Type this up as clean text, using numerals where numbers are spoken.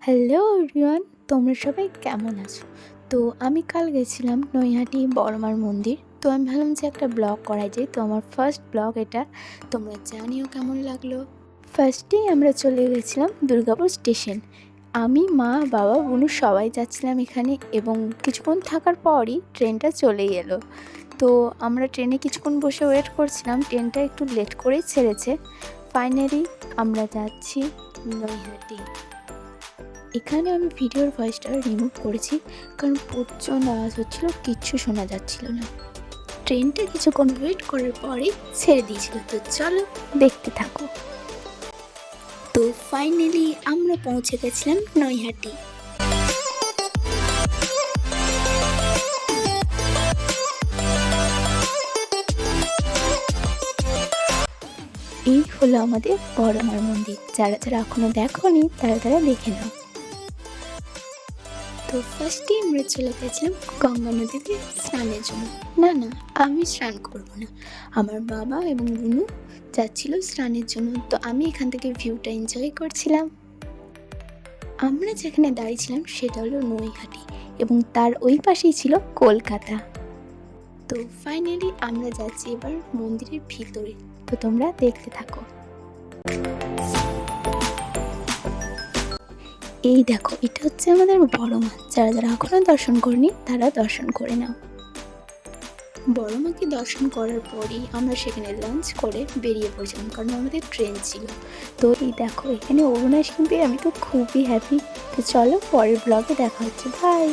Hello everyone, তোমরা সবাই কেমন আছো? তো আমি কাল গেছিলাম নৈহাটি বড়মার মন্দির। তো আমি ভাবলাম যে একটা ব্লগ করা যায়। তো আমার ফার্স্ট ব্লগ এটা, তোমরা জানিও কেমন লাগলো। ফার্স্টেই আমরা চলে গেছিলাম দুর্গাপুর স্টেশন। আমি, মা, বাবা, বোনু সবাই যাচ্ছিলাম এখানে, এবং কিছুক্ষণ থাকার পরই ট্রেনটা চলেই এলো। তো আমরা ট্রেনে কিছুক্ষণ বসে ওয়েট করছিলাম, ট্রেনটা একটু লেট করেই ছেড়েছে। ফাইনালি আমরা যাচ্ছি নৈহাটি। এখানে আমি ভিডিওর ভয়েসটা রিমুভ করেছি, কারণ প্রচণ্ড আওয়াজ হচ্ছিলো, কিচ্ছু শোনা যাচ্ছিল না। ট্রেনটা কিছুক্ষণ ওয়েট করার পরে ছেড়ে দিয়েছিল। তো চলো দেখতে থাকো। তো ফাইনালি আমরা পৌঁছে গেছিলাম নৈহাটি। এই হলো আমাদের বড়মার মন্দির। যারা যারা এখনো দেখোনি তারা দেখে নাও। তো ফার্স্টে আমরা চলে গেছিলাম গঙ্গা নদীতে স্নানের জন্য। না, আমি স্নান করব না, আমার বাবা এবং বুনু যাচ্ছিল স্নানের জন্য। তো আমি এখান থেকে ভিউটা এনজয় করছিলাম। আমরা যেখানে দাঁড়িয়েছিলাম সেটা হলো নৈহাটি, এবং তার ওই পাশেই ছিল কলকাতা। তো ফাইনালি আমরা যাচ্ছি এবার মন্দিরের ভিতরে। তো তোমরা দেখতে থাকো। এই দেখো, এটা হচ্ছে আমাদের বড়মা। যারা যারা এখনো দর্শন করেনি তারা দর্শন করে নাও। বড়মাকে দর্শন করার পরেই আমরা সেখানে লাঞ্চ করে বেরিয়ে পড়ছিলাম, কারণ আমাদের ট্রেন ছিল। তো এই দেখো, এখানে অরুণাস পেয়ে আমি তো খুবই হ্যাপি। তো চলো পরের ব্লগে দেখা হচ্ছে, বাই।